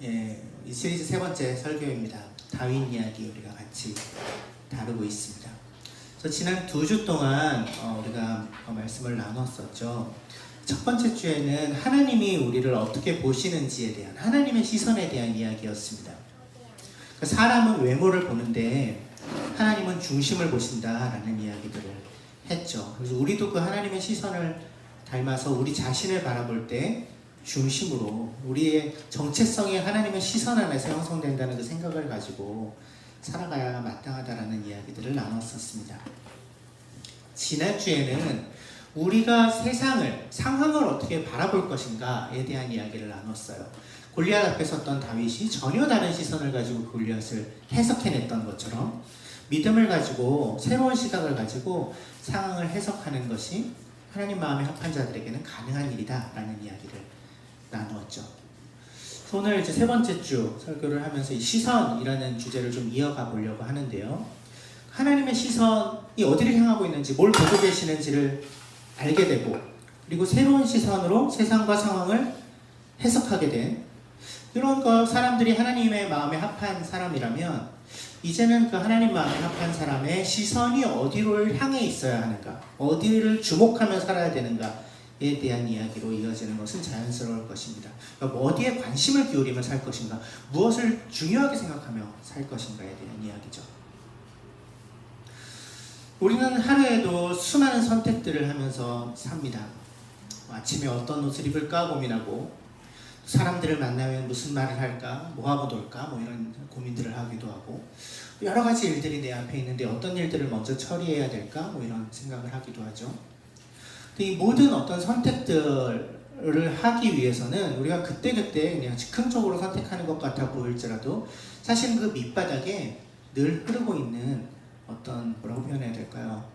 이 시리즈 세 번째 설교입니다. 다윗 이야기 우리가 같이 다루고 있습니다. 그래서 지난 2주 동안 우리가 말씀을 나눴었죠. 첫 번째 주에는 하나님이 우리를 어떻게 보시는지에 대한 하나님의 시선에 대한 이야기였습니다. 그러니까 사람은 외모를 보는데 하나님은 중심을 보신다라는 이야기들을 했죠. 그래서 우리도 그 하나님의 시선을 닮아서 우리 자신을 바라볼 때 중심으로 우리의 정체성이 하나님의 시선 안에서 형성된다는 그 생각을 가지고 살아가야 마땅하다라는 이야기들을 나눴었습니다. 지난주에는 우리가 상황을 어떻게 바라볼 것인가에 대한 이야기를 나눴어요. 골리앗 앞에 섰던 다윗이 전혀 다른 시선을 가지고 골리앗을 해석해냈던 것처럼 믿음을 가지고 새로운 시각을 가지고 상황을 해석하는 것이 하나님 마음에 합한 자들에게는 가능한 일이다 라는 이야기를 나누었죠. 오늘 이제 세 번째 주 설교를 하면서 이 시선이라는 주제를 좀 이어가 보려고 하는데요. 하나님의 시선이 어디를 향하고 있는지, 뭘 보고 계시는지를 알게 되고, 그리고 새로운 시선으로 세상과 상황을 해석하게 된 이런 사람들이 하나님의 마음에 합한 사람이라면, 이제는 그 하나님 마음에 합한 사람의 시선이 어디를 향해 있어야 하는가, 어디를 주목하며 살아야 되는가에 대한 이야기로 이어지는 것은 자연스러울 것입니다. 그러니까 어디에 관심을 기울이며 살 것인가, 무엇을 중요하게 생각하며 살 것인가에 대한 이야기죠. 우리는 하루에도 수많은 선택들을 하면서 삽니다. 아침에 어떤 옷을 입을까 고민하고, 사람들을 만나면 무슨 말을 할까, 뭐하고 놀까, 이런 고민들을 하기도 하고, 여러 가지 일들이 내 앞에 있는데 어떤 일들을 먼저 처리해야 될까, 이런 생각을 하기도 하죠. 이 모든 어떤 선택들을 하기 위해서는 우리가 그때그때 그냥 즉흥적으로 선택하는 것 같아 보일지라도 사실 그 밑바닥에 늘 흐르고 있는 어떤, 뭐라고 표현해야 될까요?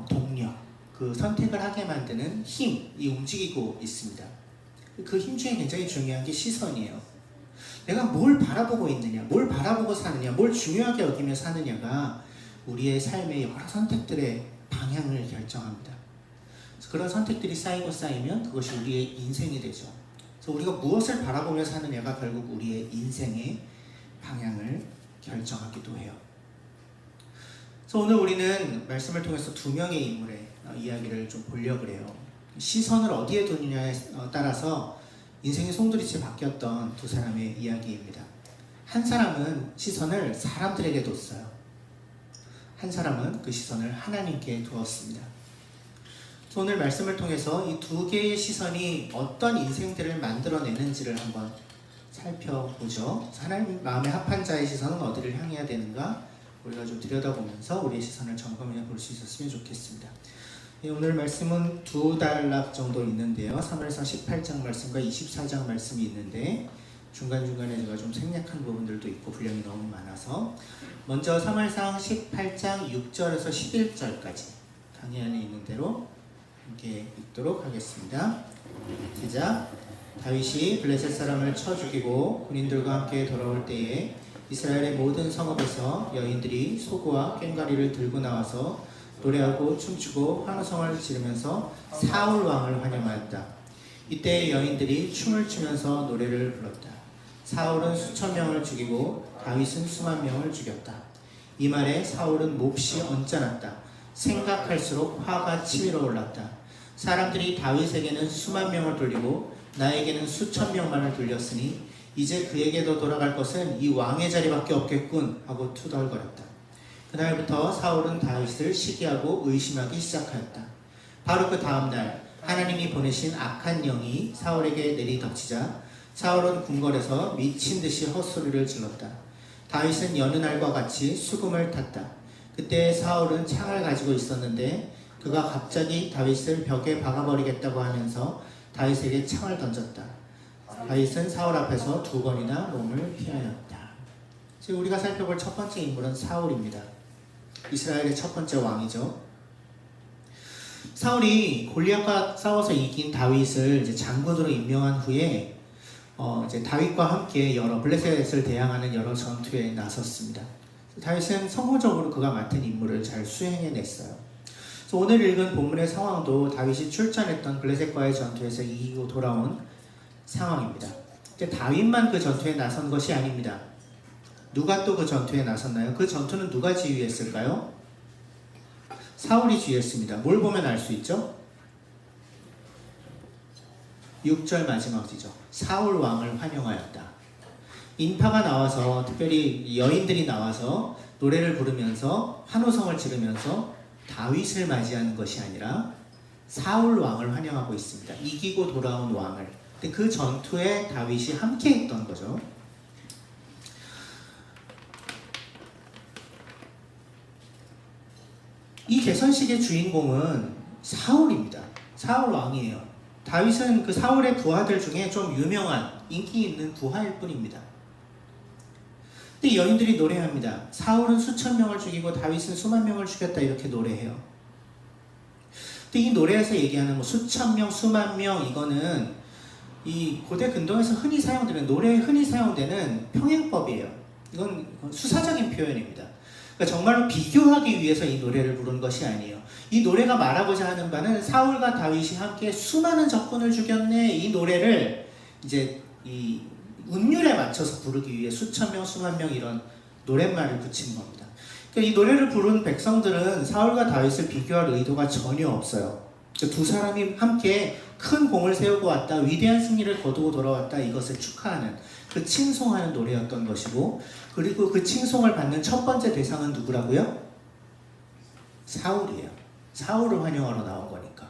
동력, 그 선택을 하게 만드는 힘이 움직이고 있습니다. 그 힘 중에 굉장히 중요한 게 시선이에요. 내가 뭘 바라보고 있느냐, 뭘 바라보고 사느냐, 뭘 중요하게 여기며 사느냐가 우리의 삶의 여러 선택들의 방향을 결정합니다. 그런 선택들이 쌓이고 쌓이면 그것이 우리의 인생이 되죠. 그래서 우리가 무엇을 바라보며 사느냐가 결국 우리의 인생의 방향을 결정하기도 해요. 그래서 오늘 우리는 말씀을 통해서 2명의 인물의 이야기를 좀 보려고 해요. 시선을 어디에 두느냐에 따라서 인생의 송두리째 바뀌었던 2사람의 이야기입니다. 한 사람은 시선을 사람들에게 뒀어요. 한 사람은 그 시선을 하나님께 두었습니다. 오늘 말씀을 통해서 이 2개의 시선이 어떤 인생들을 만들어내는지를 한번 살펴보죠. 하나님 마음에 합한 자의 시선은 어디를 향해야 되는가, 우리가 좀 들여다보면서 우리의 시선을 점검해 볼 수 있었으면 좋겠습니다. 오늘 말씀은 2단락 정도 있는데요. 사무엘상 18장 말씀과 24장 말씀이 있는데 중간중간에 제가 좀 생략한 부분들도 있고 분량이 너무 많아서 먼저 사무엘상 18장 6절에서 11절까지 강의 안에 있는 대로 함께 읽도록 하겠습니다. 시작. 다윗이 블레셋 사람을 쳐 죽이고 군인들과 함께 돌아올 때에 이스라엘의 모든 성읍에서 여인들이 소구와 꽹과리를 들고 나와서 노래하고 춤추고 환호성을 지르면서 사울 왕을 환영하였다. 이때 여인들이 춤을 추면서 노래를 불렀다. 사울은 수천 명을 죽이고 다윗은 수만 명을 죽였다. 이 말에 사울은 몹시 언짢았다. 생각할수록 화가 치밀어 올랐다. 사람들이 다윗에게는 수만 명을 돌리고 나에게는 수천 명만을 돌렸으니 이제 그에게도 돌아갈 것은 이 왕의 자리밖에 없겠군 하고 투덜거렸다. 그날부터 사울은 다윗을 시기하고 의심하기 시작하였다. 바로 그 다음날 하나님이 보내신 악한 영이 사울에게 내리덮치자 사울은 궁궐에서 미친 듯이 헛소리를 질렀다. 다윗은 여느 날과 같이 수금을 탔다. 그때 사울은 창을 가지고 있었는데 그가 갑자기 다윗을 벽에 박아버리겠다고 하면서 다윗에게 창을 던졌다. 다윗은 사울 앞에서 2번이나 몸을 피하였다. 지금 우리가 살펴볼 첫 번째 인물은 사울입니다. 이스라엘의 첫 번째 왕이죠. 사울이 골리앗과 싸워서 이긴 다윗을 이제 장군으로 임명한 후에 이제 다윗과 함께 여러 블레셋을 대항하는 여러 전투에 나섰습니다. 다윗은 성공적으로 그가 맡은 임무를 잘 수행해냈어요. 그래서 오늘 읽은 본문의 상황도 다윗이 출전했던 블레셋과의 전투에서 이기고 돌아온 상황입니다. 다윗만 그 전투에 나선 것이 아닙니다. 누가 또 그 전투에 나섰나요? 그 전투는 누가 지휘했을까요? 사울이 지휘했습니다. 뭘 보면 알 수 있죠? 6절 마지막이죠. 사울 왕을 환영하였다. 인파가 나와서, 특별히 여인들이 나와서 노래를 부르면서 환호성을 지르면서 다윗을 맞이하는 것이 아니라 사울 왕을 환영하고 있습니다. 이기고 돌아온 왕을. 근데 그 전투에 다윗이 함께 했던 거죠. 이 개선식의 주인공은 사울입니다. 사울 왕이에요. 다윗은 그 사울의 부하들 중에 좀 유명한 인기 있는 부하일 뿐입니다. 근데 여인들이 노래합니다. 사울은 수천 명을 죽이고 다윗은 수만 명을 죽였다, 이렇게 노래해요. 근데 이 노래에서 얘기하는 뭐 수천 명, 수만 명, 이거는 이 고대 근동에서 흔히 사용되는, 노래에 흔히 사용되는 평행법이에요. 이건 수사적인 표현입니다. 그러니까 정말로 비교하기 위해서 이 노래를 부른 것이 아니에요. 이 노래가 말하고자 하는 바는 사울과 다윗이 함께 수많은 적군을 죽였네, 이 노래를 이제 이 운율에 맞춰서 부르기 위해 수천 명, 수만 명 이런 노랫말을 붙인 겁니다. 그러니까 이 노래를 부른 백성들은 사울과 다윗을 비교할 의도가 전혀 없어요. 두 사람이 함께 큰 공을 세우고 왔다, 위대한 승리를 거두고 돌아왔다, 이것을 축하하는, 그 칭송하는 노래였던 것이고, 그리고 그 칭송을 받는 첫 번째 대상은 누구라고요? 사울이에요. 사울을 환영하러 나온 거니까.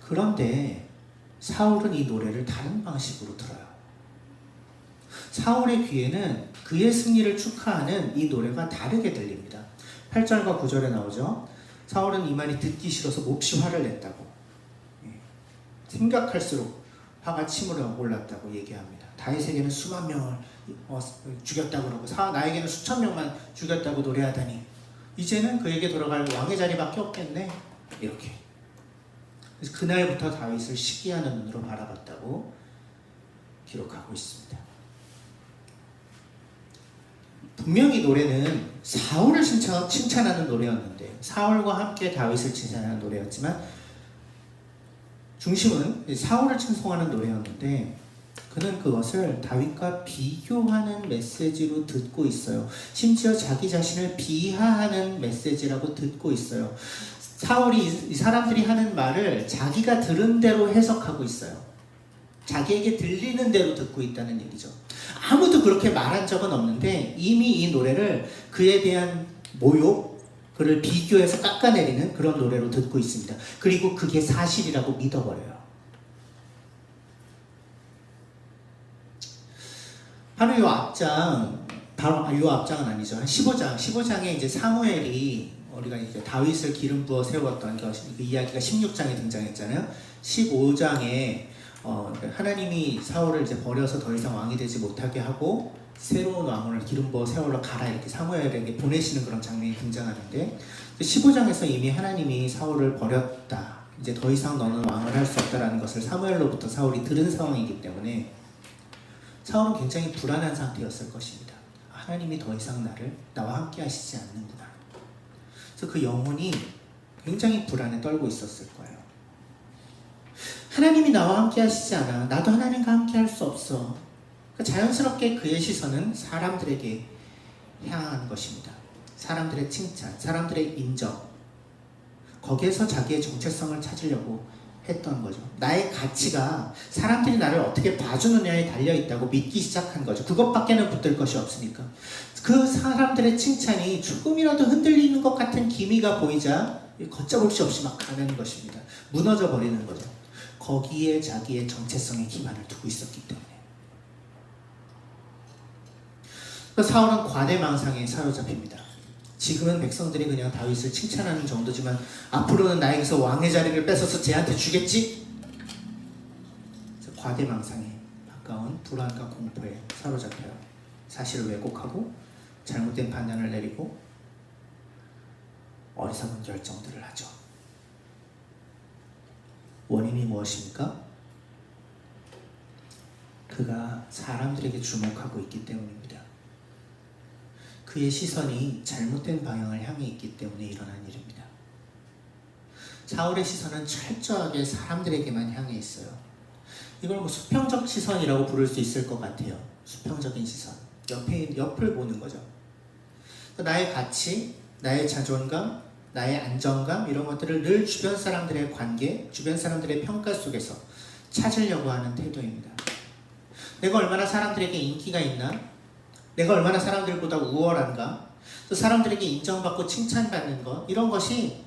그런데 사울은 이 노래를 다른 방식으로 들어요. 사울의 귀에는 그의 승리를 축하하는 이 노래가 다르게 들립니다. 8절과 9절에 나오죠. 사울은 이 말이 듣기 싫어서 몹시 화를 냈다고. 생각할수록 화가 치밀어 올랐다고 얘기합니다. 다윗에게는 수만 명을 죽였다고 그러고 나에게는 수천 명만 죽였다고 노래하다니 이제는 그에게 돌아갈 왕의 자리밖에 없겠네, 이렇게. 그래서 그날부터 다윗을 시기하는 눈으로 바라봤다고 기록하고 있습니다. 분명히 노래는 사울을 칭찬하는 노래였는데, 사울과 함께 다윗을 칭찬하는 노래였지만 중심은 사울을 칭송하는 노래였는데, 그는 그것을 다윗과 비교하는 메시지로 듣고 있어요. 심지어 자기 자신을 비하하는 메시지라고 듣고 있어요. 사울이 이 사람들이 하는 말을 자기가 들은 대로 해석하고 있어요. 자기에게 들리는 대로 듣고 있다는 얘기죠. 아무도 그렇게 말한 적은 없는데 이미 이 노래를 그에 대한 모욕, 그를 비교해서 깎아내리는 그런 노래로 듣고 있습니다. 그리고 그게 사실이라고 믿어버려요. 바로 이 앞장, 바로 이 앞장은 아니죠. 한 15장에 이제 사무엘이, 우리가 이제 다윗을 기름 부어 세웠던 그 이야기가 16장에 등장했잖아요. 15장에 하나님이 사울을 이제 버려서 더 이상 왕이 되지 못하게 하고 새로운 왕을 기름 부어 세우러 가라, 이렇게 사무엘에게 보내시는 그런 장면이 등장하는데, 15장에서 이미 하나님이 사울을 버렸다, 이제 더 이상 너는 왕을 할 수 없다라는 것을 사무엘로부터 사울이 들은 상황이기 때문에 사울은 굉장히 불안한 상태였을 것입니다. 하나님이 더 이상 나와 함께 하시지 않는구나. 그래서 그 영혼이 굉장히 불안에 떨고 있었을 거예요. 하나님이 나와 함께 하시지 않아. 나도 하나님과 함께 할 수 없어. 그러니까 자연스럽게 그의 시선은 사람들에게 향한 것입니다. 사람들의 칭찬, 사람들의 인정. 거기에서 자기의 정체성을 찾으려고 했던 거죠. 나의 가치가 사람들이 나를 어떻게 봐주느냐에 달려있다고 믿기 시작한 거죠. 그것밖에는 붙들 것이 없으니까. 그 사람들의 칭찬이 조금이라도 흔들리는 것 같은 기미가 보이자 걷잡을 수 없이 막 가는 것입니다. 무너져 버리는 거죠. 거기에 자기의 정체성의 기반을 두고 있었기 때문에. 사울은 관해망상에 사로잡힙니다. 지금은 백성들이 그냥 다윗을 칭찬하는 정도지만 앞으로는 나에게서 왕의 자리를 뺏어서 쟤한테 주겠지? 과대망상에 가까운 불안과 공포에 사로잡혀요. 사실을 왜곡하고 잘못된 판단을 내리고 어리석은 결정들을 하죠. 원인이 무엇입니까? 그가 사람들에게 주목하고 있기 때문입니다. 그의 시선이 잘못된 방향을 향해 있기 때문에 일어난 일입니다. 사울의 시선은 철저하게 사람들에게만 향해 있어요. 이걸 뭐 수평적 시선이라고 부를 수 있을 것 같아요. 수평적인 시선. 옆을 보는 거죠. 나의 가치, 나의 자존감, 나의 안정감 이런 것들을 늘 주변 사람들의 관계, 주변 사람들의 평가 속에서 찾으려고 하는 태도입니다. 내가 얼마나 사람들에게 인기가 있나? 내가 얼마나 사람들보다 우월한가? 또 사람들에게 인정받고 칭찬받는 것 이런 것이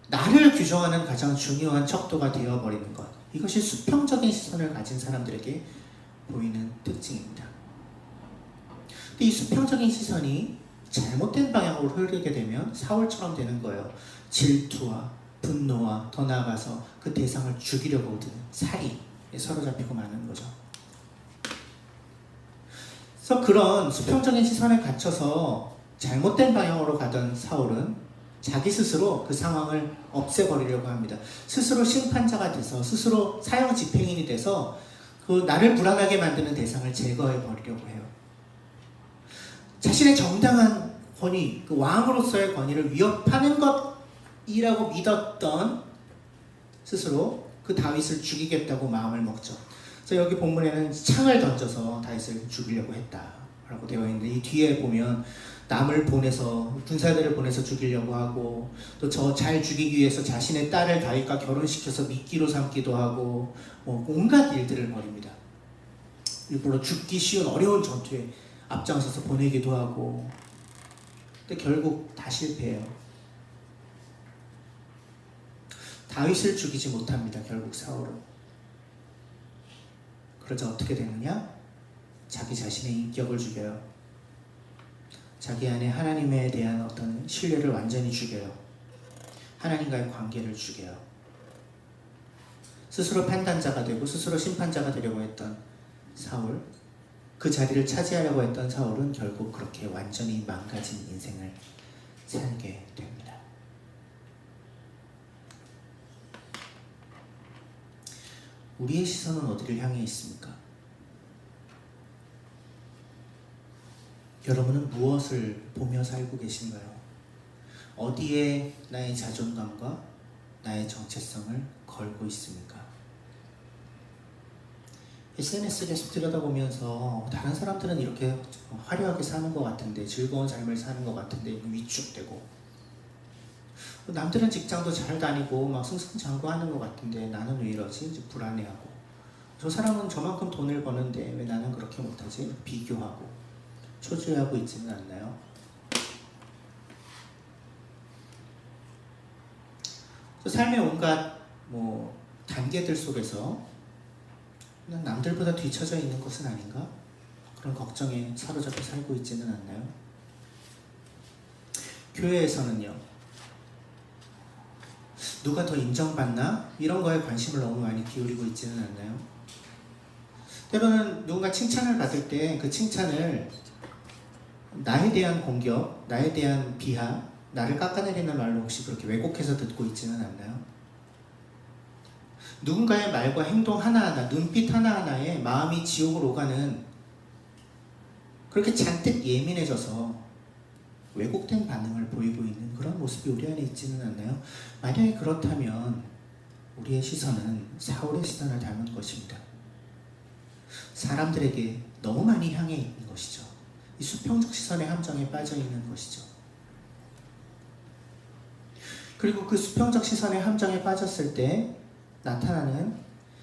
나를 규정하는 가장 중요한 척도가 되어버리는 것. 이것이 수평적인 시선을 가진 사람들에게 보이는 특징입니다. 근데 이 수평적인 시선이 잘못된 방향으로 흐르게 되면 사울처럼 되는 거예요. 질투와 분노와 더 나아가서 그 대상을 죽이려고 드는 살이 사로잡히고 마는 거죠. 그래서 그런 수평적인 시선에 갇혀서 잘못된 방향으로 가던 사울은 자기 스스로 그 상황을 없애버리려고 합니다. 스스로 심판자가 돼서 스스로 사형 집행인이 돼서 그 나를 불안하게 만드는 대상을 제거해 버리려고 해요. 자신의 정당한 권위, 그 왕으로서의 권위를 위협하는 것이라고 믿었던 스스로 그 다윗을 죽이겠다고 마음을 먹죠. 그래서 여기 본문에는 창을 던져서 다윗을 죽이려고 했다라고 되어 있는데 이 뒤에 보면 남을 보내서 군사들을 보내서 죽이려고 하고 또 저 잘 죽이기 위해서 자신의 딸을 다윗과 결혼시켜서 미끼로 삼기도 하고 온갖 일들을 벌입니다. 일부러 죽기 쉬운 어려운 전투에 앞장서서 보내기도 하고 근데 결국 다 실패해요. 다윗을 죽이지 못합니다. 결국 사울은. 그러자 어떻게 되느냐? 자기 자신의 인격을 죽여요. 자기 안에 하나님에 대한 어떤 신뢰를 완전히 죽여요. 하나님과의 관계를 죽여요. 스스로 판단자가 되고 스스로 심판자가 되려고 했던 사울, 그 자리를 차지하려고 했던 사울은 결국 그렇게 완전히 망가진 인생을 살게 됩니다. 우리의 시선은 어디를 향해 있습니까? 여러분은 무엇을 보며 살고 계신가요? 어디에 나의 자존감과 나의 정체성을 걸고 있습니까? SNS를 계속 들여다보면서 다른 사람들은 이렇게 화려하게 사는 것 같은데 즐거운 삶을 사는 것 같은데 위축되고 남들은 직장도 잘 다니고 막 승승장구하는 것 같은데 나는 왜 이러지? 이제 불안해하고 저 사람은 저만큼 돈을 버는데 왜 나는 그렇게 못하지? 비교하고 초조해하고 있지는 않나요? 삶의 온갖 단계들 속에서 그냥 남들보다 뒤처져 있는 것은 아닌가? 그런 걱정에 사로잡혀 살고 있지는 않나요? 교회에서는요, 누가 더 인정받나? 이런 거에 관심을 너무 많이 기울이고 있지는 않나요? 때로는 누군가 칭찬을 받을 때 그 칭찬을 나에 대한 공격, 나에 대한 비하, 나를 깎아내리는 말로 혹시 그렇게 왜곡해서 듣고 있지는 않나요? 누군가의 말과 행동 하나하나, 눈빛 하나하나에 마음이 지옥으로 오가는 그렇게 잔뜩 예민해져서 왜곡된 반응을 보이고 있는 그런 모습이 우리 안에 있지는 않나요? 만약에 그렇다면 우리의 시선은 사울의 시선을 닮은 것입니다. 사람들에게 너무 많이 향해 있는 것이죠. 이 수평적 시선의 함정에 빠져 있는 것이죠. 그리고 그 수평적 시선의 함정에 빠졌을 때 나타나는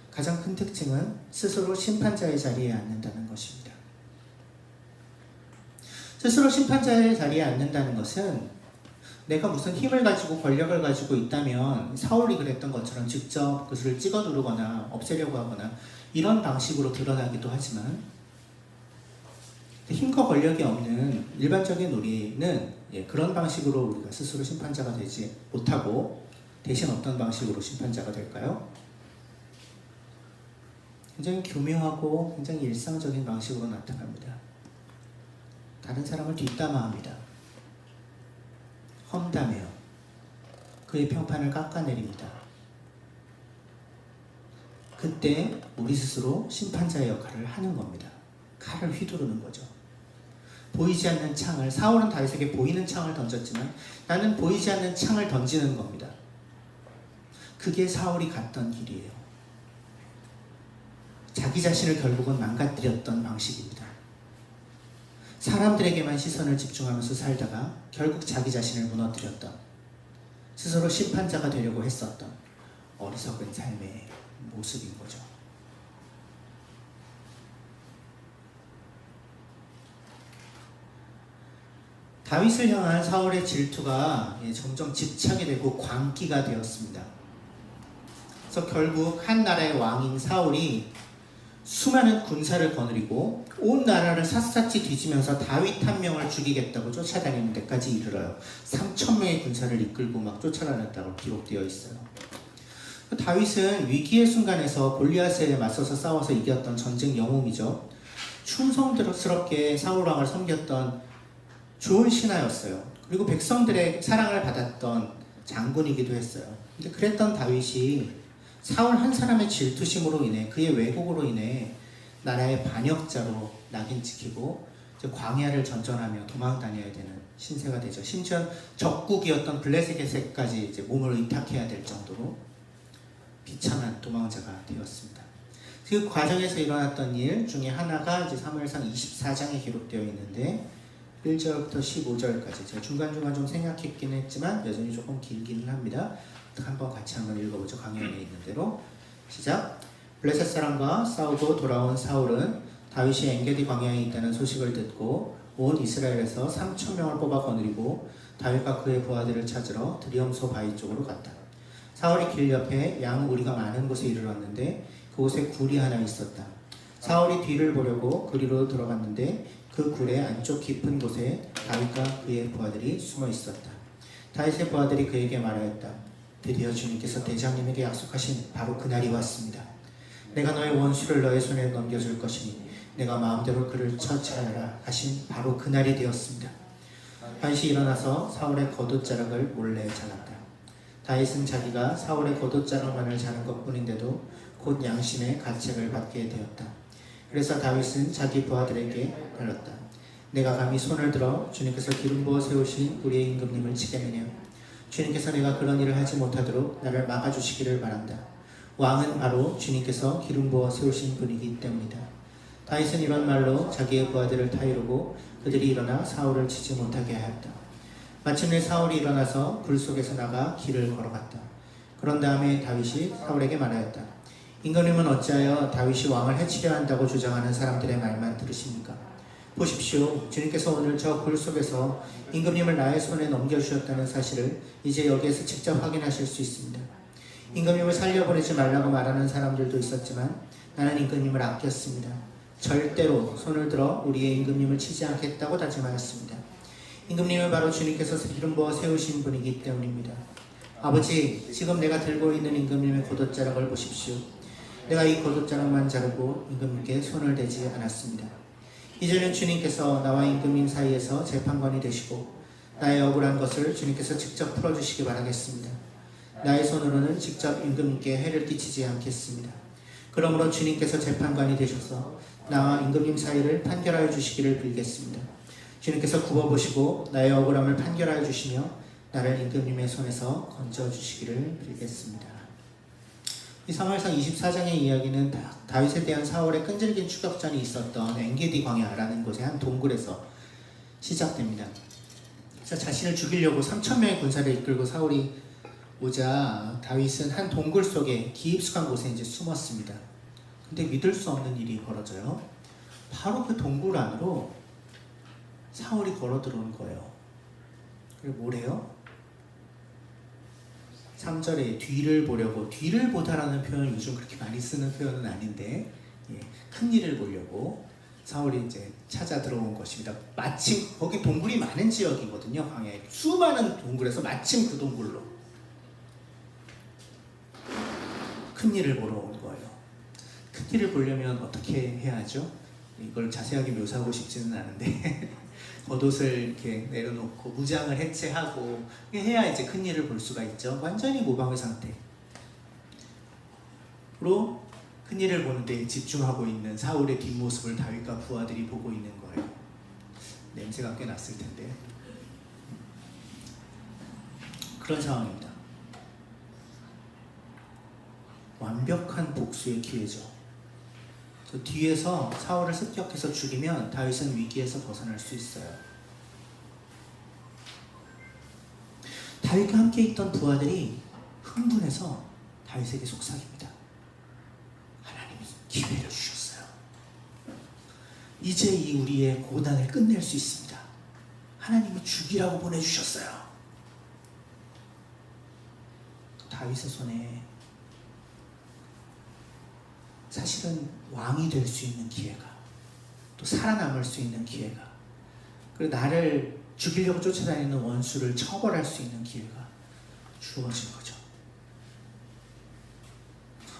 가장 큰 특징은 스스로 심판자의 자리에 앉는다는 것입니다. 스스로 심판자의 자리에 앉는다는 것은 내가 무슨 힘을 가지고 권력을 가지고 있다면 사울이 그랬던 것처럼 직접 그것을 찍어 누르거나 없애려고 하거나 이런 방식으로 드러나기도 하지만 힘과 권력이 없는 일반적인 우리는 그런 방식으로 우리가 스스로 심판자가 되지 못하고 대신 어떤 방식으로 심판자가 될까요? 굉장히 교묘하고 굉장히 일상적인 방식으로 나타납니다. 다른 사람을 뒷담화합니다. 험담해요. 그의 평판을 깎아내립니다. 그때 우리 스스로 심판자의 역할을 하는 겁니다. 칼을 휘두르는 거죠. 보이지 않는 창을, 사울은 다윗에게 보이는 창을 던졌지만 나는 보이지 않는 창을 던지는 겁니다. 그게 사울이 갔던 길이에요. 자기 자신을 결국은 망가뜨렸던 방식입니다. 사람들에게만 시선을 집중하면서 살다가 결국 자기 자신을 무너뜨렸던, 스스로 심판자가 되려고 했었던 어리석은 삶의 모습인 거죠. 다윗을 향한 사울의 질투가 점점 집착이 되고 광기가 되었습니다. 그래서 결국 한 나라의 왕인 사울이 수많은 군사를 거느리고 온 나라를 샅샅이 뒤지면서 다윗 한 명을 죽이겠다고 쫓아다니는 데까지 이르러요. 3,000명의 군사를 이끌고 막 쫓아다녔다고 기록되어 있어요. 다윗은 위기의 순간에서 골리앗에 맞서서 싸워서 이겼던 전쟁 영웅이죠. 충성스럽게 사울왕을 섬겼던 좋은 신하였어요. 그리고 백성들의 사랑을 받았던 장군이기도 했어요. 근데 그랬던 다윗이 사울 한 사람의 질투심으로 인해, 그의 왜곡으로 인해 나라의 반역자로 낙인 찍히고 광야를 전전하며 도망 다녀야 되는 신세가 되죠. 심지어 적국이었던 블레셋에게까지 몸을 의탁해야 될 정도로 비참한 도망자가 되었습니다. 그 과정에서 일어났던 일 중에 하나가 사무엘상 24장에 기록되어 있는데 1절부터 15절까지 제가 중간중간 좀 생략했긴 했지만 여전히 조금 길기는 합니다. 한번 같이 한번 읽어보죠. 강연에 있는 대로. 시작. 블레셋 사람과 싸우고 돌아온 사울은 다윗이 엔게디 광야에 있다는 소식을 듣고 온 이스라엘에서 3,000명을 뽑아 거느리고 다윗과 그의 부하들을 찾으러 드리엄소 바위 쪽으로 갔다. 사울이 길 옆에 양 우리가 많은 곳에 이르렀는데 그곳에 굴이 하나 있었다. 사울이 뒤를 보려고 그리로 들어갔는데 그 굴의 안쪽 깊은 곳에 다윗과 그의 부하들이 숨어 있었다. 다윗의 부하들이 그에게 말하였다. 드디어 주님께서 대장님에게 약속하신 바로 그날이 왔습니다. 내가 너의 원수를 너의 손에 넘겨줄 것이니 내가 마음대로 그를 처치하여라 하신 바로 그날이 되었습니다. 다윗이 일어나서 사울의 겉옷자락을 몰래 잘랐다. 다윗은 자기가 사울의 겉옷자락만을 자른 것뿐인데도 곧 양심의 가책을 받게 되었다. 그래서 다윗은 자기 부하들에게 달렸다. 내가 감히 손을 들어 주님께서 기름 부어 세우신 우리의 임금님을 치겠느냐. 주님께서 내가 그런 일을 하지 못하도록 나를 막아주시기를 바란다. 왕은 바로 주님께서 기름 부어 세우신 분이기 때문이다. 다윗은 이런 말로 자기의 부하들을 타이르고 그들이 일어나 사울을 치지 못하게 하였다. 마침내 사울이 일어나서 굴 속에서 나가 길을 걸어갔다. 그런 다음에 다윗이 사울에게 말하였다. 임금님은 어찌하여 다윗이 왕을 해치려 한다고 주장하는 사람들의 말만 들으십니까? 보십시오. 주님께서 오늘 저 굴 속에서 임금님을 나의 손에 넘겨주셨다는 사실을 이제 여기에서 직접 확인하실 수 있습니다. 임금님을 살려보내지 말라고 말하는 사람들도 있었지만 나는 임금님을 아꼈습니다. 절대로 손을 들어 우리의 임금님을 치지 않겠다고 다짐하였습니다. 임금님은 바로 주님께서 기름 부어 세우신 분이기 때문입니다. 아버지, 지금 내가 들고 있는 임금님의 겉옷자락을 보십시오. 내가 이 겉옷자락만 자르고 임금님께 손을 대지 않았습니다. 이제는 주님께서 나와 임금님 사이에서 재판관이 되시고 나의 억울한 것을 주님께서 직접 풀어주시기 바라겠습니다. 나의 손으로는 직접 임금님께 해를 끼치지 않겠습니다. 그러므로 주님께서 재판관이 되셔서 나와 임금님 사이를 판결하여 주시기를 빌겠습니다. 주님께서 굽어보시고 나의 억울함을 판결하여 주시며 나를 임금님의 손에서 건져주시기를 빌겠습니다. 이 사무엘상 24장의 이야기는 다윗에 대한 사울의 끈질긴 추격전이 있었던 엔게디 광야라는 곳의 한 동굴에서 시작됩니다. 그래서 자신을 죽이려고 3,000명의 군사를 이끌고 사울이 오자 다윗은 한 동굴 속에 깊숙한 곳에 이제 숨었습니다. 근데 믿을 수 없는 일이 벌어져요. 바로 그 동굴 안으로 사울이 걸어 들어온 거예요. 그리고 뭐래요? 3절에 뒤를 보려고, 뒤를 보다라는 표현을 요즘 그렇게 많이 쓰는 표현은 아닌데 큰 일을 보려고 사울이 이제 찾아 들어온 것입니다. 마침 거기 동굴이 많은 지역이거든요. 광야에 수많은 동굴에서 마침 그 동굴로 큰 일을 보러 온 거예요. 큰 일을 보려면 어떻게 해야 하죠? 이걸 자세하게 묘사하고 싶지는 않은데 겉옷을 이렇게 내려놓고 무장을 해체하고 해야 이제 큰 일을 볼 수가 있죠. 완전히 모방의 상태로 큰 일을 보는데 집중하고 있는 사울의 뒷모습을 다윗과 부하들이 보고 있는 거예요. 냄새가 꽤 났을 텐데 그런 상황입니다. 완벽한 복수의 기회죠. 저 뒤에서 사울을 습격해서 죽이면 다윗은 위기에서 벗어날 수 있어요. 다윗과 함께 있던 부하들이 흥분해서 다윗에게 속삭입니다. 하나님이 기회를 주셨어요. 이제 이 우리의 고난을 끝낼 수 있습니다. 하나님이 죽이라고 보내주셨어요. 다윗의 손에 사실은 왕이 될 수 있는 기회가, 또 살아남을 수 있는 기회가, 그리고 나를 죽이려고 쫓아다니는 원수를 처벌할 수 있는 기회가 주어진 거죠.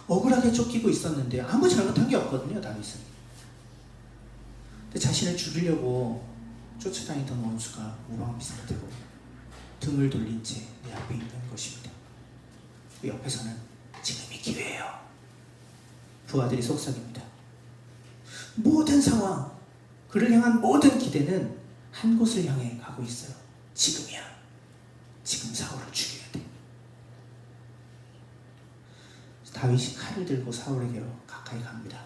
억울하게 쫓기고 있었는데 아무 잘못한 게 없거든요, 다윗은. 근데 자신을 죽이려고 쫓아다니던 원수가 우왕비상되고 등을 돌린 채 내 앞에 있는 것입니다. 그 옆에서는 지금이 기회예요. 부하들이 속삭입니다. 모든 상황, 그를 향한 모든 기대는 한 곳을 향해 가고 있어요. 지금이야. 지금 사울을 죽여야 돼. 다윗이 칼을 들고 사울에게로 가까이 갑니다.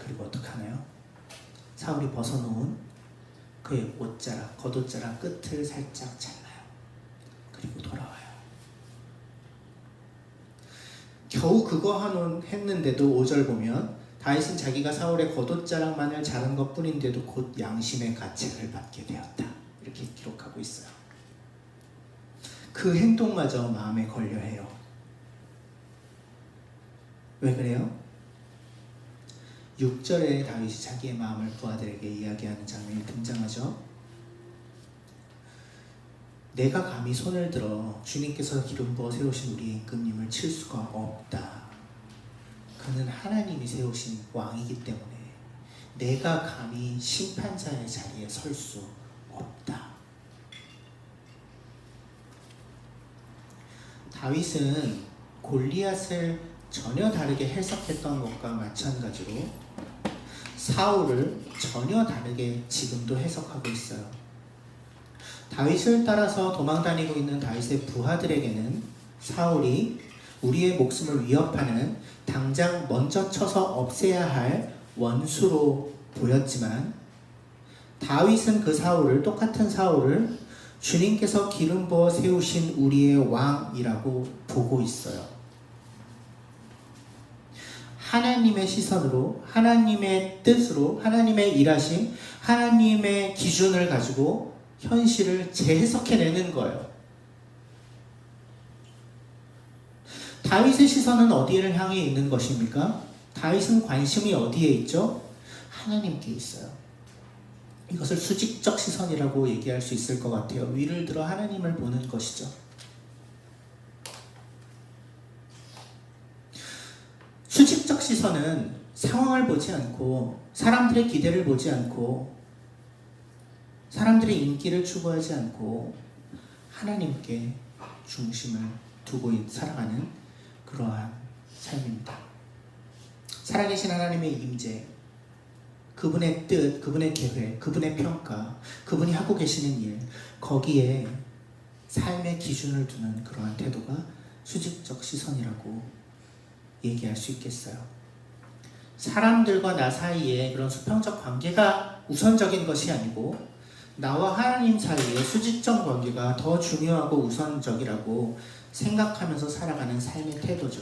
그리고 어떻게 하나요? 사울이 벗어놓은 그의 옷자락, 겉옷자락 끝을 살짝 잘라요. 그리고 돌아와요. 겨우 그거 했는데도 5절 보면 다윗은 자기가 사울의 겉옷자락만을 자른 것 뿐인데도 곧 양심의 가책을 받게 되었다. 이렇게 기록하고 있어요. 그 행동마저 마음에 걸려해요. 왜 그래요? 6절에 다윗이 자기의 마음을 부하들에게 이야기하는 장면이 등장하죠. 내가 감히 손을 들어 주님께서 기름 부어 세우신 우리 임금님을 칠 수가 없다. 그는 하나님이 세우신 왕이기 때문에 내가 감히 심판자의 자리에 설 수 없다. 다윗은 골리앗을 전혀 다르게 해석했던 것과 마찬가지로 사울을 전혀 다르게 지금도 해석하고 있어요. 다윗을 따라서 도망다니고 있는 다윗의 부하들에게는 사울이 우리의 목숨을 위협하는 당장 먼저 쳐서 없애야 할 원수로 보였지만 다윗은 그 사울을, 똑같은 사울을 주님께서 기름 부어 세우신 우리의 왕이라고 보고 있어요. 하나님의 시선으로, 하나님의 뜻으로, 하나님의 일하심, 하나님의 기준을 가지고 현실을 재해석해내는 거예요. 다윗의 시선은 어디를 향해 있는 것입니까? 다윗은 관심이 어디에 있죠? 하나님께 있어요. 이것을 수직적 시선이라고 얘기할 수 있을 것 같아요. 위를 들어 하나님을 보는 것이죠. 수직적 시선은 상황을 보지 않고 사람들의 기대를 보지 않고 사람들의 인기를 추구하지 않고 하나님께 중심을 두고 살아가는 그러한 삶입니다. 살아계신 하나님의 임재, 그분의 뜻, 그분의 계획, 그분의 평가, 그분이 하고 계시는 일, 거기에 삶의 기준을 두는 그러한 태도가 수직적 시선이라고 얘기할 수 있겠어요. 사람들과 나 사이에 그런 수평적 관계가 우선적인 것이 아니고 나와 하나님 사이의 수직적 관계가 더 중요하고 우선적이라고 생각하면서 살아가는 삶의 태도죠.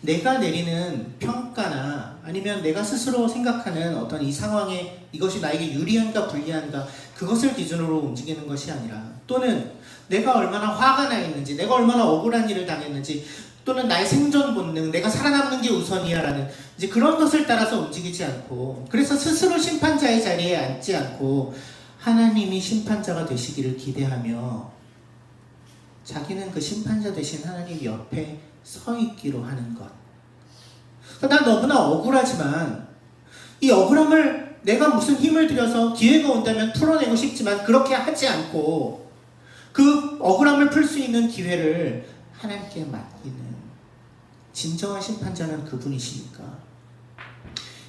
내가 내리는 평가나 아니면 내가 스스로 생각하는 어떤 이 상황에 이것이 나에게 유리한가 불리한가 그것을 기준으로 움직이는 것이 아니라, 또는 내가 얼마나 화가 나 있는지, 내가 얼마나 억울한 일을 당했는지, 또는 나의 생존 본능, 내가 살아남는 게 우선이야 라는 이제 그런 것을 따라서 움직이지 않고, 그래서 스스로 심판자의 자리에 앉지 않고 하나님이 심판자가 되시기를 기대하며 자기는 그 심판자 되신 하나님 옆에 서 있기로 하는 것. 난 너무나 억울하지만 이 억울함을 내가 무슨 힘을 들여서 기회가 온다면 풀어내고 싶지만 그렇게 하지 않고 그 억울함을 풀 수 있는 기회를 하나님께 맡기는, 진정한 심판자는 그분이시니까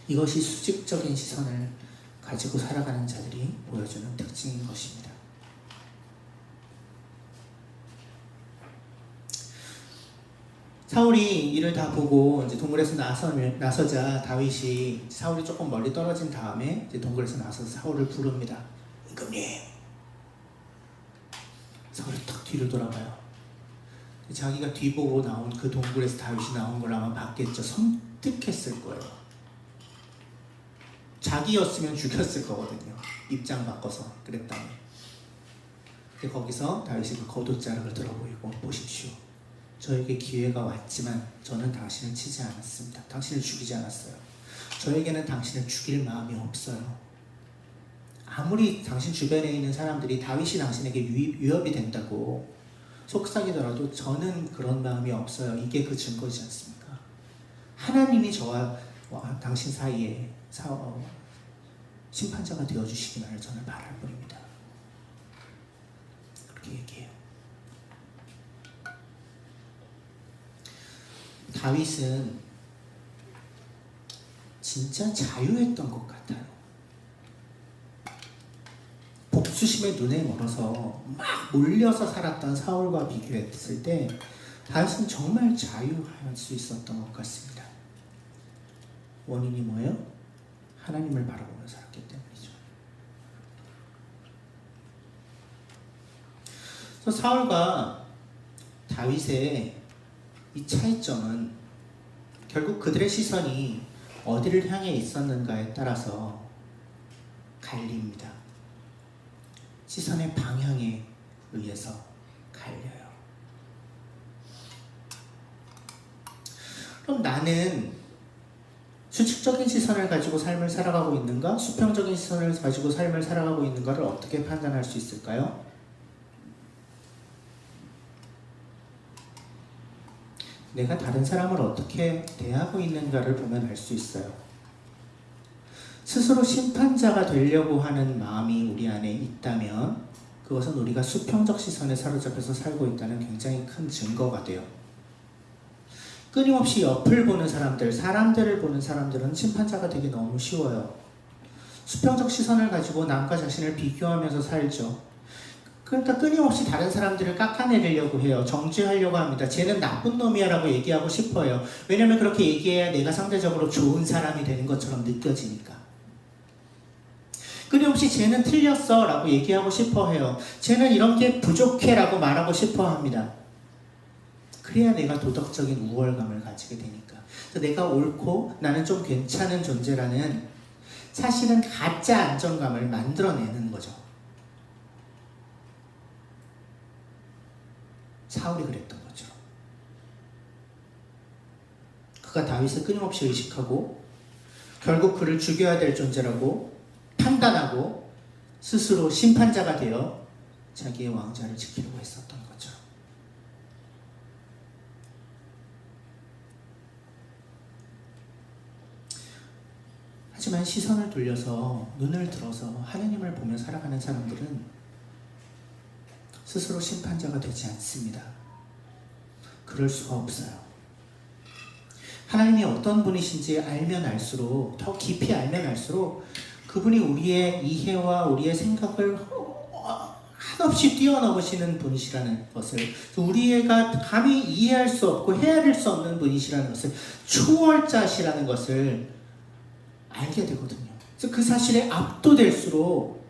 이것이 수직적인 시선을 가지고 살아가는 자들이 보여주는 특징인 것입니다. 사울이 이를 다 보고 이제 동굴에서 나서자 다윗이 사울이 조금 멀리 떨어진 다음에 이제 동굴에서 나서서 사울을 부릅니다. 임금님. 사울이 탁 뒤를 돌아봐요. 자기가 뒤보고 나온 그 동굴에서 다윗이 나온 걸 아마 봤겠죠. 섬뜩했을 거예요. 자기였으면 죽였을 거거든요. 입장 바꿔서 그랬다면. 근데 거기서 다윗이 그 겉옷자락을 들어 보이고 보십시오. 저에게 기회가 왔지만 저는 당신을 치지 않았습니다. 당신을 죽이지 않았어요. 저에게는 당신을 죽일 마음이 없어요. 아무리 당신 주변에 있는 사람들이 다윗이 당신에게 위협이 된다고 속삭이더라도 저는 그런 마음이 없어요. 이게 그 증거지 않습니까? 하나님이 저와 당신 사이에 심판자가 되어주시기만을 저는 바랄 뿐입니다. 그렇게 얘기해요. 다윗은 진짜 자유했던 것 같아요. 복수심에 눈에 멀어서 막 몰려서 살았던 사울과 비교했을 때 다윗은 정말 자유할 수 있었던 것 같습니다. 원인이 뭐예요? 하나님을 바라보며 살았기 때문이죠. 그래서 사울과 다윗의 이 차이점은 결국 그들의 시선이 어디를 향해 있었는가에 따라서 갈립니다. 시선의 방향에 의해서 갈려요. 그럼 나는 수직적인 시선을 가지고 삶을 살아가고 있는가? 수평적인 시선을 가지고 삶을 살아가고 있는가를 어떻게 판단할 수 있을까요? 내가 다른 사람을 어떻게 대하고 있는가를 보면 알 수 있어요. 스스로 심판자가 되려고 하는 마음이 우리 안에 있다면 그것은 우리가 수평적 시선에 사로잡혀서 살고 있다는 굉장히 큰 증거가 돼요. 끊임없이 옆을 보는 사람들, 사람들을 보는 사람들은 심판자가 되기 너무 쉬워요. 수평적 시선을 가지고 남과 자신을 비교하면서 살죠. 그러니까 끊임없이 다른 사람들을 깎아내리려고 해요. 정죄하려고 합니다. 쟤는 나쁜 놈이야 라고 얘기하고 싶어요. 왜냐면 그렇게 얘기해야 내가 상대적으로 좋은 사람이 되는 것처럼 느껴지니까. 끊임없이 쟤는 틀렸어 라고 얘기하고 싶어 해요. 쟤는 이런 게 부족해 라고 말하고 싶어 합니다. 그래야 내가 도덕적인 우월감을 가지게 되니까. 그래서 내가 옳고 나는 좀 괜찮은 존재라는 사실은 가짜 안정감을 만들어내는 거죠. 사울이 그랬던 거죠. 그가 다윗을 끊임없이 의식하고 결국 그를 죽여야 될 존재라고 판단하고 스스로 심판자가 되어 자기의 왕좌를 지키려고 했었던 거죠. 하지만 시선을 돌려서 눈을 들어서 하나님을 보며 살아가는 사람들은 스스로 심판자가 되지 않습니다. 그럴 수가 없어요. 하나님이 어떤 분이신지 알면 알수록, 더 깊이 알면 알수록 그분이 우리의 이해와 우리의 생각을 한없이 뛰어넘으시는 분이시라는 것을, 우리가 감히 이해할 수 없고 헤아릴 수 없는 분이시라는 것을, 초월자시라는 것을 알게 되거든요. 그래서 그 사실에 압도될수록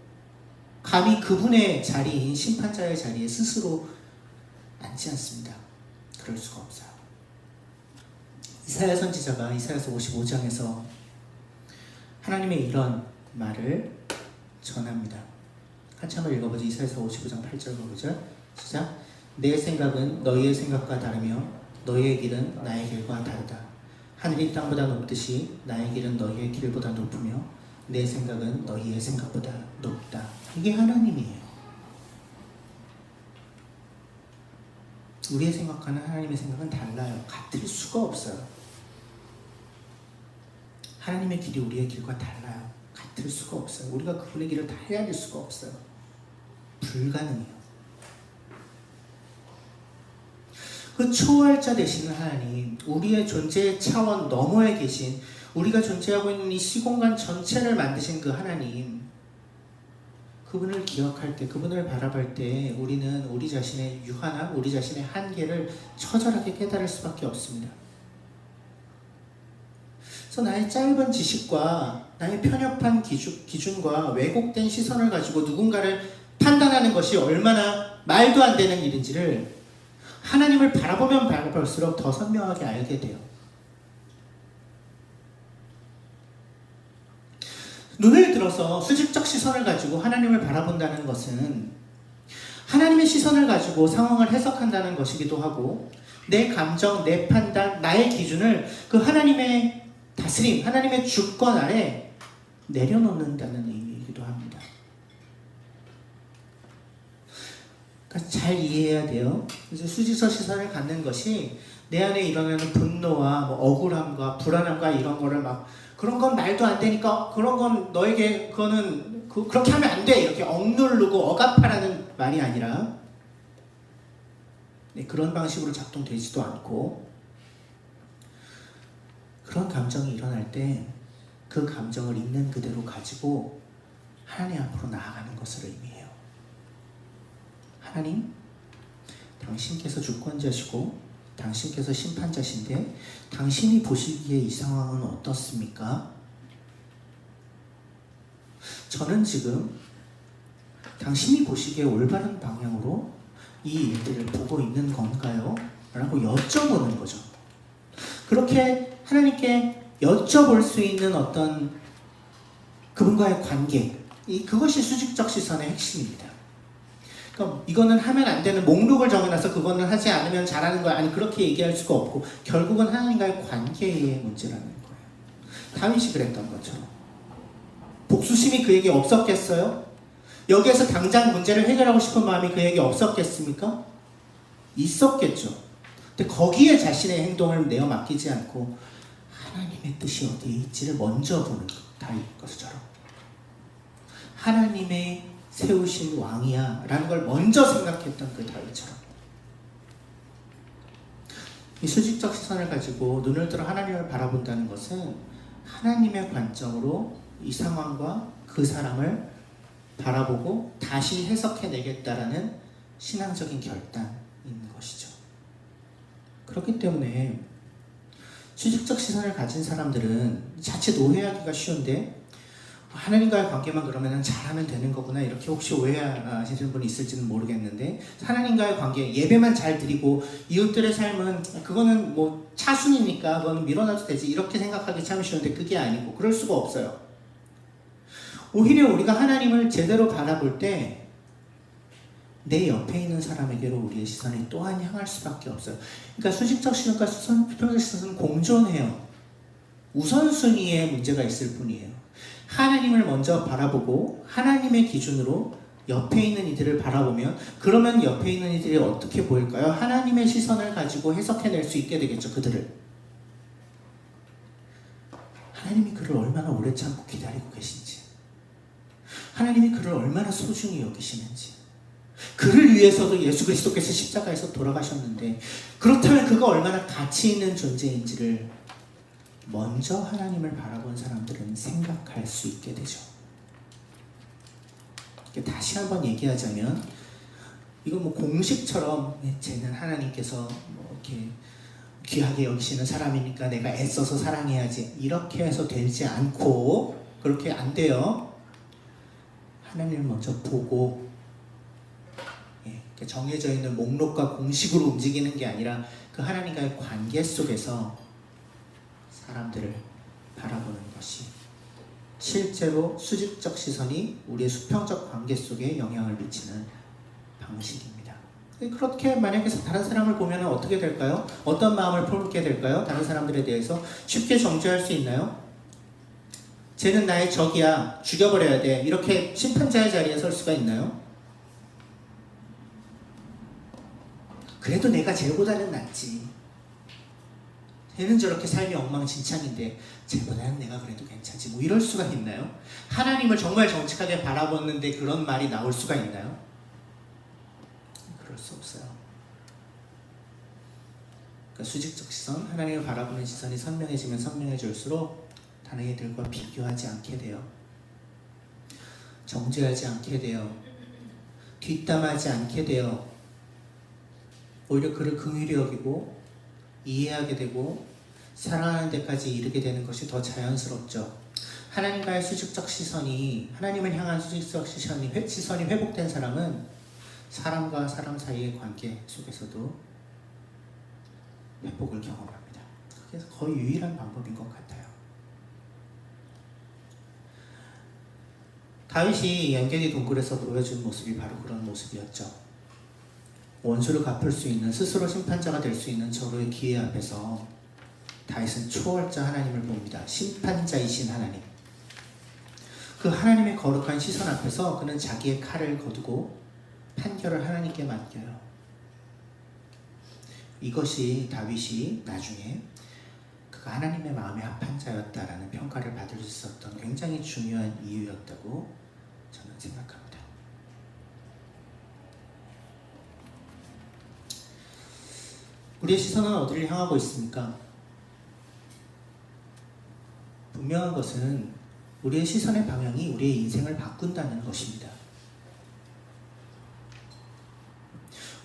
감히 그분의 자리인 심판자의 자리에 스스로 앉지 않습니다. 그럴 수가 없어요. 이사야 선지자가 이사야서 55장에서 하나님의 이런 말을 전합니다. 같이 한번 읽어보죠. 이사야서 55장 8절 보죠. 시작. 내 생각은 너희의 생각과 다르며 너희의 길은 나의 길과 다르다. 하늘이 땅보다 높듯이 나의 길은 너희의 길보다 높으며 내 생각은 너희의 생각보다 높다. 이게 하나님이에요. 우리의 생각과는 하나님의 생각은 달라요. 같을 수가 없어요. 하나님의 길이 우리의 길과 달라요. 같을 수가 없어요. 우리가 그분의 길을 다 헤아릴 수가 없어요. 불가능해요. 그 초월자 되시는 하나님, 우리의 존재의 차원 너머에 계신, 우리가 존재하고 있는 이 시공간 전체를 만드신 그 하나님, 그분을 기억할 때, 그분을 바라볼 때 우리는 우리 자신의 유한함, 우리 자신의 한계를 처절하게 깨달을 수밖에 없습니다. 그래서 나의 짧은 지식과 나의 편협한 기준과 왜곡된 시선을 가지고 누군가를 판단하는 것이 얼마나 말도 안 되는 일인지를 하나님을 바라보면 바라볼수록 더 선명하게 알게 돼요. 눈을 들어서 수직적 시선을 가지고 하나님을 바라본다는 것은 하나님의 시선을 가지고 상황을 해석한다는 것이기도 하고, 내 감정, 내 판단, 나의 기준을 그 하나님의 다스림, 하나님의 주권 아래 내려놓는다는 의미이기도 합니다. 그러니까 잘 이해해야 돼요. 그래서 수직적 시선을 갖는 것이 내 안에 일어나는 분노와 뭐 억울함과 불안함과 이런 거를 막, 그런 건 말도 안 되니까, 그런 건 너에게 그거는 그렇게 하면 안 돼, 이렇게 억누르고 억압하라는 말이 아니라, 그런 방식으로 작동되지도 않고, 그런 감정이 일어날 때 그 감정을 있는 그대로 가지고 하나님 앞으로 나아가는 것을 의미해요. 하나님, 당신께서 주권자시고 당신께서 심판자신데 당신이 보시기에 이 상황은 어떻습니까? 저는 지금 당신이 보시기에 올바른 방향으로 이 일들을 보고 있는 건가요? 라고 여쭤보는 거죠. 그렇게 하나님께 여쭤볼 수 있는 어떤 그분과의 관계, 그것이 수직적 시선의 핵심입니다. 그러니까 이거는 하면 안 되는 목록을 정해놔서 그거는 하지 않으면 잘하는 거야, 아니 그렇게 얘기할 수가 없고, 결국은 하나님과의 관계의 문제라는 거예요. 다윗이 그랬던 것처럼 복수심이 그에게 없었겠어요? 여기에서 당장 문제를 해결하고 싶은 마음이 그에게 없었겠습니까? 있었겠죠. 근데 거기에 자신의 행동을 내어 맡기지 않고 하나님의 뜻이 어디에 있지를 먼저 보는 것, 다윗 것처럼 하나님의 세우신 왕이야 라는 걸 먼저 생각했던 그 다윗처럼, 이 수직적 시선을 가지고 눈을 들어 하나님을 바라본다는 것은 하나님의 관점으로 이 상황과 그 사람을 바라보고 다시 해석해내겠다라는 신앙적인 결단인 것이죠. 그렇기 때문에 수직적 시선을 가진 사람들은 자칫 오해하기가 쉬운데, 하나님과의 관계만 그러면 잘하면 되는 거구나, 이렇게 혹시 오해하시는 분이 있을지는 모르겠는데, 하나님과의 관계, 예배만 잘 드리고 이웃들의 삶은 그거는 뭐 차순이니까 그거는 밀어놔도 되지, 이렇게 생각하기 참 쉬운데 그게 아니고, 그럴 수가 없어요. 오히려 우리가 하나님을 제대로 바라볼 때 내 옆에 있는 사람에게로 우리의 시선이 또한 향할 수밖에 없어요. 그러니까 수직적 시선과 수평적 시선은 공존해요. 우선순위에 문제가 있을 뿐이에요. 하나님을 먼저 바라보고 하나님의 기준으로 옆에 있는 이들을 바라보면, 그러면 옆에 있는 이들이 어떻게 보일까요? 하나님의 시선을 가지고 해석해낼 수 있게 되겠죠, 그들을. 하나님이 그를 얼마나 오래 참고 기다리고 계신지, 하나님이 그를 얼마나 소중히 여기시는지, 그를 위해서도 예수 그리스도께서 십자가에서 돌아가셨는데 그렇다면 그가 얼마나 가치 있는 존재인지를 먼저 하나님을 바라본 사람들은 생각할 수 있게 되죠. 다시 한번 얘기하자면, 이건 뭐 공식처럼 쟤는 하나님께서 뭐 이렇게 귀하게 여기시는 사람이니까 내가 애써서 사랑해야지, 이렇게 해서 되지 않고, 그렇게 안 돼요. 하나님을 먼저 보고, 정해져 있는 목록과 공식으로 움직이는 게 아니라 그 하나님과의 관계 속에서 사람들을 바라보는 것이 실제로 수직적 시선이 우리의 수평적 관계 속에 영향을 미치는 방식입니다. 그렇게 만약에 다른 사람을 보면 어떻게 될까요? 어떤 마음을 품게 될까요? 다른 사람들에 대해서 쉽게 정죄할 수 있나요? 쟤는 나의 적이야, 죽여버려야 돼, 이렇게 심판자의 자리에 설 수가 있나요? 그래도 내가 쟤보다는 낫지, 쟤는 저렇게 삶이 엉망진창인데 쟤보다는 내가 그래도 괜찮지, 뭐 이럴 수가 있나요? 하나님을 정말 정직하게 바라보는데 그런 말이 나올 수가 있나요? 그럴 수 없어요. 그러니까 수직적 시선, 하나님을 바라보는 시선이 선명해지면 선명해질수록 다른 이들과 비교하지 않게 돼요. 정죄하지 않게 되어 뒷담하지 않게 되어 오히려 그를 긍휼히 여기고 이해하게 되고 사랑하는 데까지 이르게 되는 것이 더 자연스럽죠. 하나님과의 수직적 시선이, 하나님을 향한 수직적 시선이 회복된 사람은 사람과 사람 사이의 관계 속에서도 회복을 경험합니다. 그래서 거의 유일한 방법인 것 같아요. 다윗이 연결이 동굴에서 보여준 모습이 바로 그런 모습이었죠. 원수를 갚을 수 있는, 스스로 심판자가 될 수 있는 저로의 기회 앞에서 다윗은 초월자 하나님을 봅니다. 심판자이신 하나님. 그 하나님의 거룩한 시선 앞에서 그는 자기의 칼을 거두고 판결을 하나님께 맡겨요. 이것이 다윗이 나중에 그가 하나님의 마음에 합한 자였다라는 평가를 받을 수 있었던 굉장히 중요한 이유였다고 저는 생각합니다. 우리의 시선은 어디를 향하고 있습니까? 분명한 것은 우리의 시선의 방향이 우리의 인생을 바꾼다는 것입니다.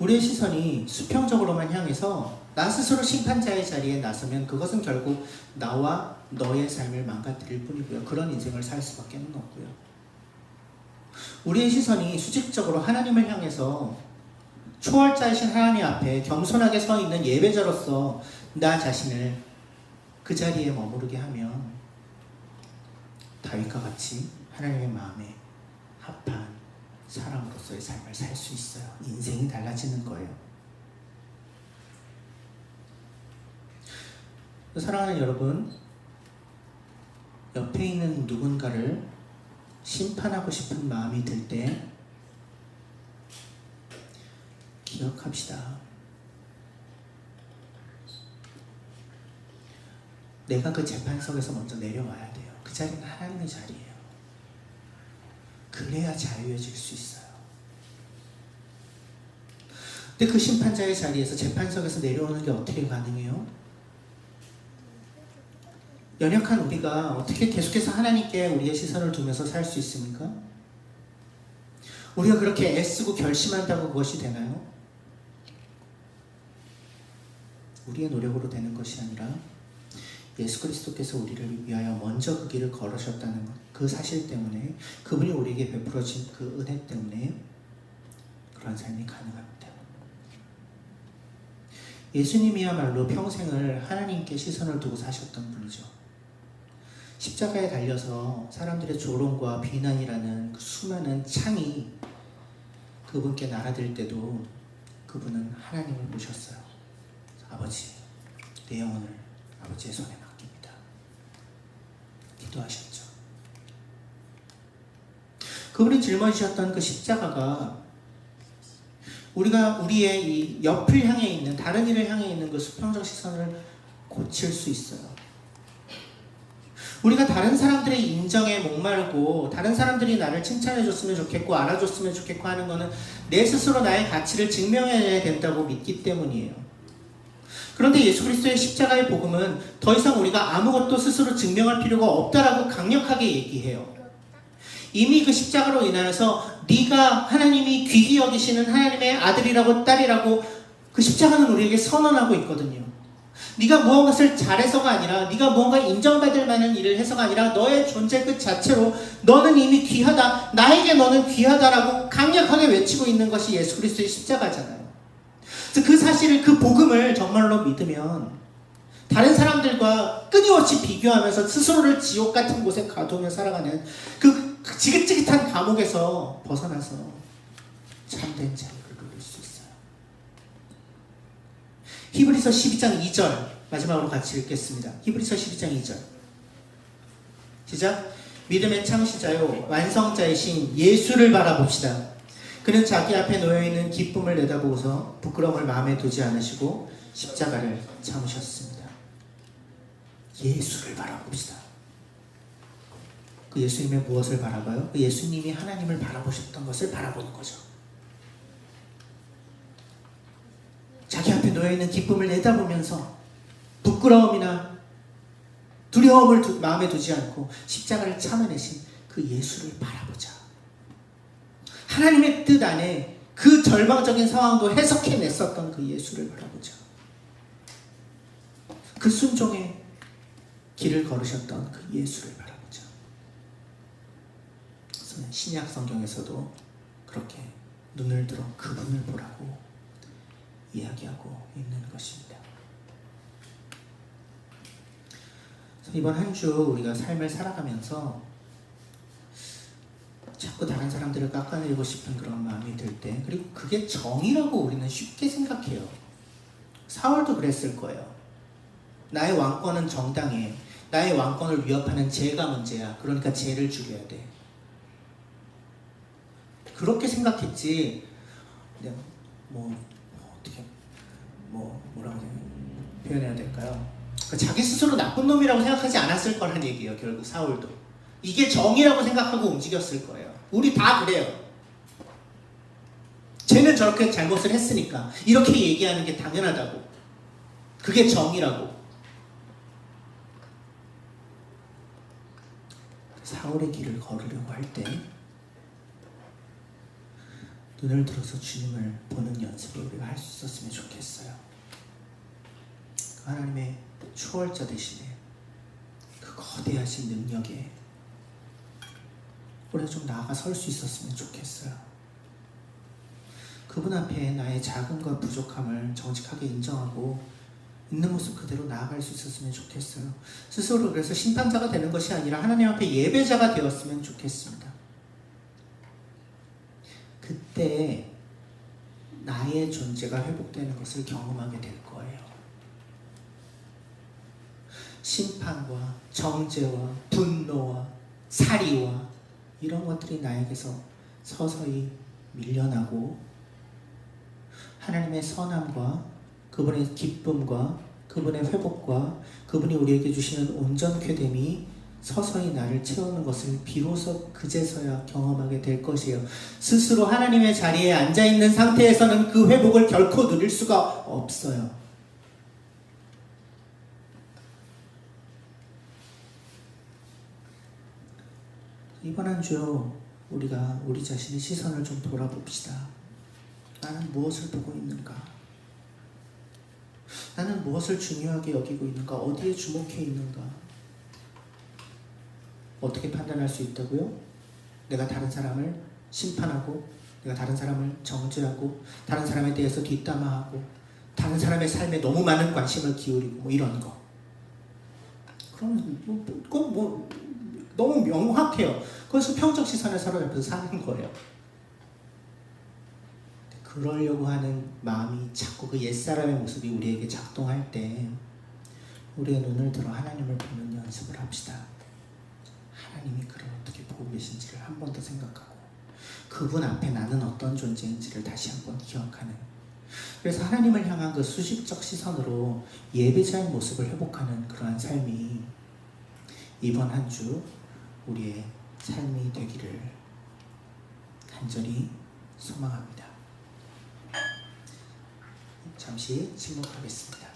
우리의 시선이 수평적으로만 향해서 나 스스로 심판자의 자리에 나서면 그것은 결국 나와 너의 삶을 망가뜨릴 뿐이고요. 그런 인생을 살 수밖에 없고요. 우리의 시선이 수직적으로 하나님을 향해서 초월자이신 하나님 앞에 겸손하게 서 있는 예배자로서 나 자신을 그 자리에 머무르게 하면 다윗과 같이 하나님의 마음에 합한 사람으로서의 삶을 살 수 있어요. 인생이 달라지는 거예요. 사랑하는 여러분, 옆에 있는 누군가를 심판하고 싶은 마음이 들 때 기억합시다. 내가 그 재판석에서 먼저 내려와야 돼요. 그 자리는 하나님의 자리예요. 그래야 자유해질 수 있어요. 근데 그 심판자의 자리에서 재판석에서 내려오는 게 어떻게 가능해요? 연약한 우리가 어떻게 계속해서 하나님께 우리의 시선을 두면서 살 수 있습니까? 우리가 그렇게 애쓰고 결심한다고 그것이 되나요? 우리의 노력으로 되는 것이 아니라 예수 그리스도께서 우리를 위하여 먼저 그 길을 걸으셨다는 것, 그 사실 때문에, 그분이 우리에게 베풀어진 그 은혜 때문에 그런 삶이 가능합니다. 예수님이야말로 평생을 하나님께 시선을 두고 사셨던 분이죠. 십자가에 달려서 사람들의 조롱과 비난이라는 그 수많은 창이 그분께 날아들 때도 그분은 하나님을 보셨어요. 아버지, 내 영혼을 아버지의 손에 맡깁니다. 기도하셨죠. 그분이 짊어지셨던 그 십자가가 우리의 이 옆을 향해 있는, 다른 일을 향해 있는 그 수평적 시선을 고칠 수 있어요. 우리가 다른 사람들의 인정에 목마르고 다른 사람들이 나를 칭찬해줬으면 좋겠고 알아줬으면 좋겠고 하는 거는 내 스스로 나의 가치를 증명해야 된다고 믿기 때문이에요. 그런데 예수 그리스도의 십자가의 복음은 더 이상 우리가 아무것도 스스로 증명할 필요가 없다라고 강력하게 얘기해요. 이미 그 십자가로 인하여서 네가 하나님이 귀히 여기시는 하나님의 아들이라고 딸이라고 그 십자가는 우리에게 선언하고 있거든요. 네가 무언가를 잘해서가 아니라, 네가 무언가 인정받을 만한 일을 해서가 아니라 너의 존재 그 자체로 너는 이미 귀하다, 나에게 너는 귀하다라고 강력하게 외치고 있는 것이 예수 그리스도의 십자가잖아요. 그래서 그 사실을, 그 복음을 정말로 믿으면 다른 사람들과 끊임없이 비교하면서 스스로를 지옥 같은 곳에 가두며 살아가는 그 지긋지긋한 감옥에서 벗어나서 참된 자유를 누릴 수 있어요. 히브리서 12장 2절 마지막으로 같이 읽겠습니다. 히브리서 12장 2절 시작. 믿음의 창시자요 완성자이신 예수를 바라봅시다. 그는 자기 앞에 놓여있는 기쁨을 내다보고서 부끄러움을 마음에 두지 않으시고 십자가를 참으셨습니다. 예수를 바라봅시다. 그 예수님의 무엇을 바라봐요? 그 예수님이 하나님을 바라보셨던 것을 바라보는 거죠. 자기 앞에 놓여있는 기쁨을 내다보면서 부끄러움이나 두려움을 마음에 두지 않고 십자가를 참아내신 그 예수를 바라보자. 하나님의 뜻 안에 그 절망적인 상황도 해석해냈었던 그 예수를 바라보자. 그 순종의 길을 걸으셨던 그 예수를 바라보자. 그래서 신약 성경에서도 그렇게 눈을 들어 그분을 보라고 이야기하고 있는 것입니다. 이번 한 주 우리가 삶을 살아가면서 자꾸 다른 사람들을 깎아내리고 싶은 그런 마음이 들 때, 그리고 그게 정의라고 우리는 쉽게 생각해요. 사울도 그랬을 거예요. 나의 왕권은 정당해. 나의 왕권을 위협하는 죄가 문제야. 그러니까 죄를 죽여야 돼. 그렇게 생각했지. 어떻게 뭐라고 표현해야 될까요? 자기 스스로 나쁜 놈이라고 생각하지 않았을 거란 얘기예요. 결국 사울도 이게 정의라고 생각하고 움직였을 거예요. 우리 다 그래요. 쟤는 저렇게 잘못을 했으니까 이렇게 얘기하는 게 당연하다고, 그게 정의라고. 사울의 길을 걸으려고 할 때 눈을 들어서 주님을 보는 연습을 우리가 할 수 있었으면 좋겠어요. 하나님의 초월자 대신에 그 거대하신 능력에 우리가 좀 나아가 설 수 있었으면 좋겠어요. 그분 앞에 나의 작음과 부족함을 정직하게 인정하고 있는 모습 그대로 나아갈 수 있었으면 좋겠어요. 스스로 그래서 심판자가 되는 것이 아니라 하나님 앞에 예배자가 되었으면 좋겠습니다. 그때 나의 존재가 회복되는 것을 경험하게 될 거예요. 심판과 정죄와 분노와 살이와 이런 것들이 나에게서 서서히 밀려나고 하나님의 선함과 그분의 기쁨과 그분의 회복과 그분이 우리에게 주시는 온전쾌됨이 서서히 나를 채우는 것을 비로소 그제서야 경험하게 될 것이에요. 스스로 하나님의 자리에 앉아있는 상태에서는 그 회복을 결코 누릴 수가 없어요. 이번 한 주 우리가 우리 자신의 시선을 좀 돌아봅시다. 나는 무엇을 보고 있는가? 나는 무엇을 중요하게 여기고 있는가? 어디에 주목해 있는가? 어떻게 판단할 수 있다고요? 내가 다른 사람을 심판하고, 내가 다른 사람을 정죄하고, 다른 사람에 대해서 뒷담화하고, 다른 사람의 삶에 너무 많은 관심을 기울이고 이런 거. 그러면 꼭 너무 명확해요. 그건 수평적 시선에 사로잡혀서 사는 거예요. 그러려고 하는 마음이 자꾸 그 옛사람의 모습이 우리에게 작동할 때 우리의 눈을 들어 하나님을 보는 연습을 합시다. 하나님이 그를 어떻게 보고 계신지를 한 번 더 생각하고 그분 앞에 나는 어떤 존재인지를 다시 한번 기억하는, 그래서 하나님을 향한 그 수식적 시선으로 예배자의 모습을 회복하는 그러한 삶이 이번 한 주 우리의 삶이 되기를 간절히 소망합니다. 잠시 침묵하겠습니다.